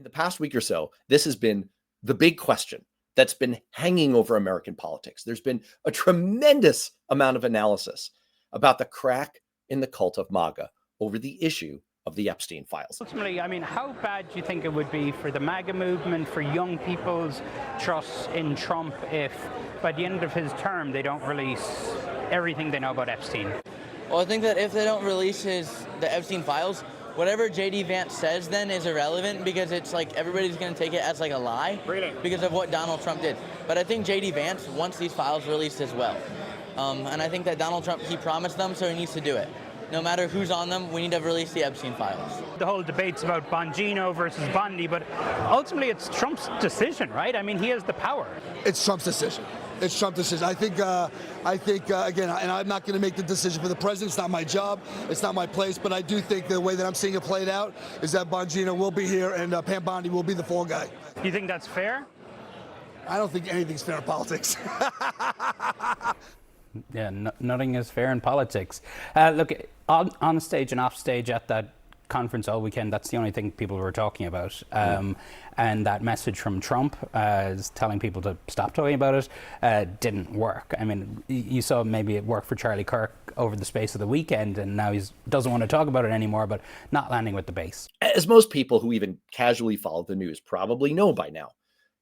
the past week or so, this has been the big question that's been hanging over American politics. There's been a tremendous amount of analysis about the crack in the cult of MAGA over the issue of the Epstein files. Ultimately, I mean, how bad do you think it would be for the MAGA movement, for young people's trust in Trump if by the end of his term they don't release everything they know about Epstein? Well, I think that if they don't release the Epstein files, whatever J.D. Vance says then is irrelevant because it's like everybody's going to take it as like a lie because of what Donald Trump did. But I think J.D. Vance wants these files released as well. And I think that Donald Trump, he promised them, so he needs to do it. No matter who's on them, we need to release the Epstein files. The whole debate's about Bongino versus Bondi, but ultimately it's Trump's decision, right? I mean, he has the power. It's Trump's decision. It's Trump's decision. I think, again, and I'm not going to make the decision for the president. It's not my job. It's not my place. But I do think the way that I'm seeing it played out is that Bongino will be here and Pam Bondi will be the fall guy. You think that's fair? I don't think anything's fair in politics. Yeah, nothing is fair in politics. Look, on stage and off stage at that conference all weekend, that's the only thing people were talking about. And that message from Trump is telling people to stop talking about it didn't work. I mean, you saw maybe it worked for Charlie Kirk over the space of the weekend, and now he doesn't want to talk about it anymore, but not landing with the base. As most people who even casually follow the news probably know by now,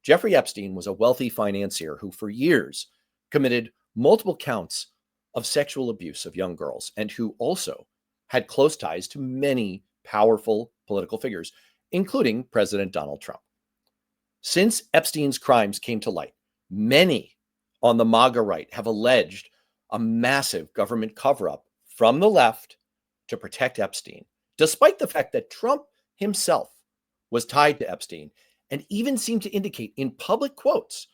Jeffrey Epstein was a wealthy financier who for years committed multiple counts of sexual abuse of young girls and who also had close ties to many powerful political figures, including President Donald Trump. Since Epstein's crimes came to light, many on the MAGA right have alleged a massive government cover-up from the left to protect Epstein, despite the fact that Trump himself was tied to Epstein and even seemed to indicate in public quotes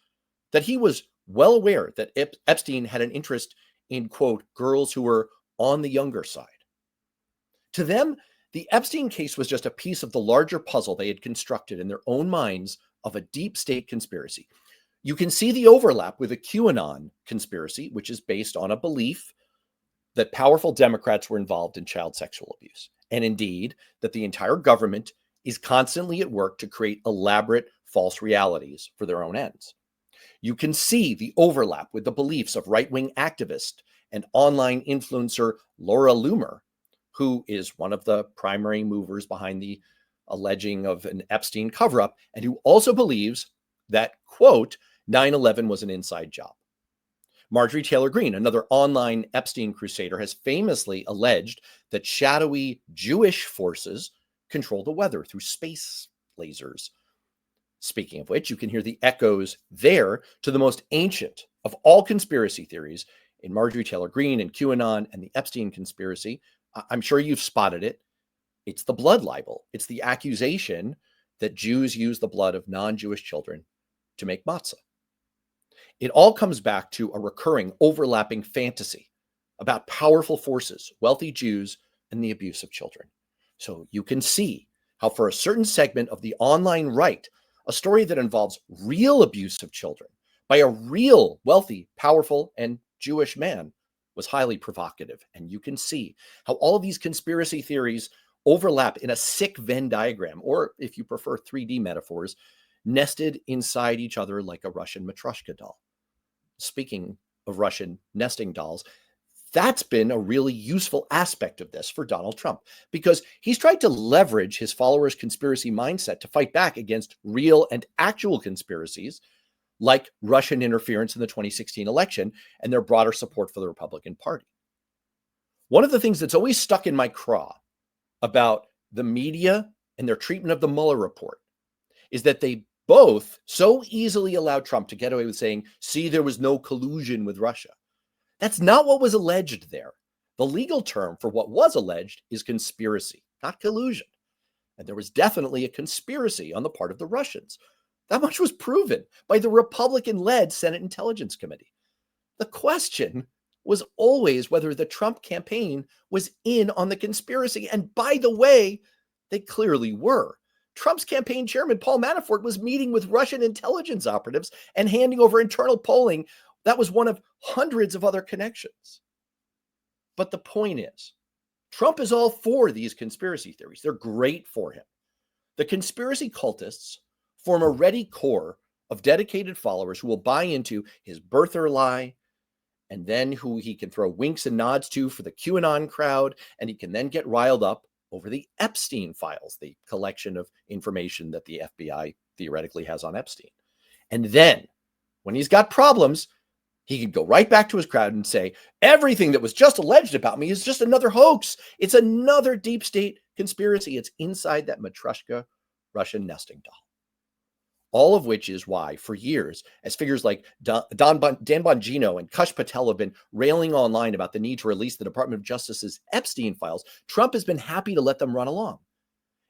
that he was well aware that Epstein had an interest in, quote, girls who were on the younger side. To them, the Epstein case was just a piece of the larger puzzle they had constructed in their own minds of a deep state conspiracy. You can see the overlap with the QAnon conspiracy, which is based on a belief that powerful Democrats were involved in child sexual abuse, and indeed that the entire government is constantly at work to create elaborate false realities for their own ends. You can see the overlap with the beliefs of right-wing activist and online influencer Laura Loomer, who is one of the primary movers behind the alleging of an Epstein cover-up, and who also believes that, quote, 9/11 was an inside job. Marjorie Taylor Greene, another online Epstein crusader, has famously alleged that shadowy Jewish forces control the weather through space lasers. Speaking of which, you can hear the echoes there to the most ancient of all conspiracy theories in Marjorie Taylor Greene and QAnon and the Epstein conspiracy. I'm sure you've spotted it. It's the blood libel. It's the accusation that Jews use the blood of non-Jewish children to make matzah. It all comes back to a recurring, overlapping fantasy about powerful forces, wealthy Jews, and the abuse of children. So you can see how for a certain segment of the online right, a story that involves real abuse of children by a real, wealthy, powerful, and Jewish man was highly provocative. And you can see how all of these conspiracy theories overlap in a sick Venn diagram, or if you prefer 3D metaphors, nested inside each other like a Russian Matryoshka doll. Speaking of Russian nesting dolls, that's been a really useful aspect of this for Donald Trump, because he's tried to leverage his followers' conspiracy mindset to fight back against real and actual conspiracies like Russian interference in the 2016 election and their broader support for the Republican Party. One of the things that's always stuck in my craw about the media and their treatment of the Mueller report is that they both so easily allowed Trump to get away with saying, see, there was no collusion with Russia. That's not what was alleged there. The legal term for what was alleged is conspiracy, not collusion. And there was definitely a conspiracy on the part of the Russians. That much was proven by the Republican-led Senate Intelligence Committee. The question was always whether the Trump campaign was in on the conspiracy. And by the way, they clearly were. Trump's campaign chairman, Paul Manafort, was meeting with Russian intelligence operatives and handing over internal polling. That was one of hundreds of other connections. But the point is, Trump is all for these conspiracy theories. They're great for him. The conspiracy cultists form a ready core of dedicated followers who will buy into his birther lie, and then who he can throw winks and nods to for the QAnon crowd, and he can then get riled up over the Epstein files, the collection of information that the FBI theoretically has on Epstein. And then, when he's got problems, he can go right back to his crowd and say, everything that was just alleged about me is just another hoax. It's another deep state conspiracy. It's inside that Matryoshka Russian nesting doll. All of which is why, for years, as figures like Dan Bongino and Kash Patel have been railing online about the need to release the Department of Justice's Epstein files, Trump has been happy to let them run along.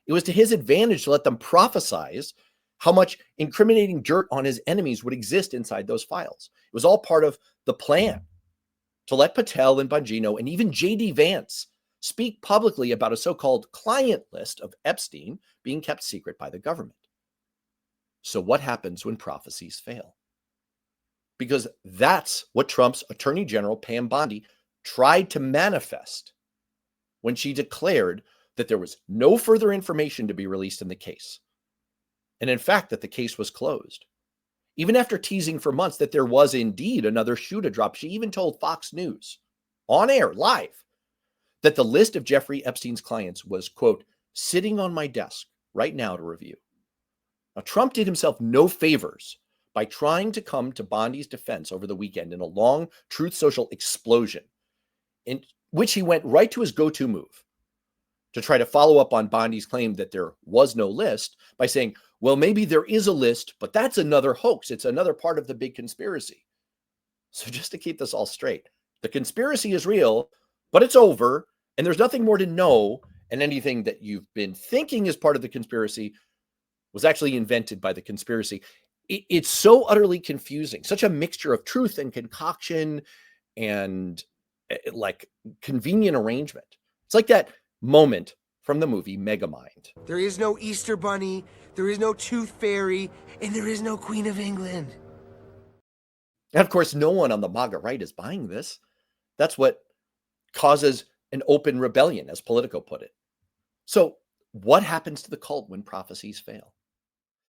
It was to his advantage to let them prophesize how much incriminating dirt on his enemies would exist inside those files. It was all part of the plan to let Patel and Bongino and even J.D. Vance speak publicly about a so-called client list of Epstein being kept secret by the government. So what happens when prophecies fail? Because that's what Trump's Attorney General Pam Bondi tried to manifest when she declared that there was no further information to be released in the case. And in fact, that the case was closed. Even after teasing for months that there was indeed another shoe to drop, she even told Fox News on air, live, that the list of Jeffrey Epstein's clients was, quote, sitting on my desk right now to review. Now, Trump did himself no favors by trying to come to Bondi's defense over the weekend in a long Truth Social explosion, in which he went right to his go-to move to try to follow up on Bondi's claim that there was no list by saying, well, maybe there is a list, but that's another hoax. It's another part of the big conspiracy. So just to keep this all straight, the conspiracy is real, but it's over, and there's nothing more to know, and anything that you've been thinking is part of the conspiracy was actually invented by the conspiracy. It's so utterly confusing, such a mixture of truth and concoction and like convenient arrangement. It's like that moment from the movie Megamind. There is no Easter Bunny, there is no Tooth Fairy, and there is no Queen of England. And of course, no one on the MAGA right is buying this. That's what causes an open rebellion, as Politico put it. So what happens to the cult when prophecies fail?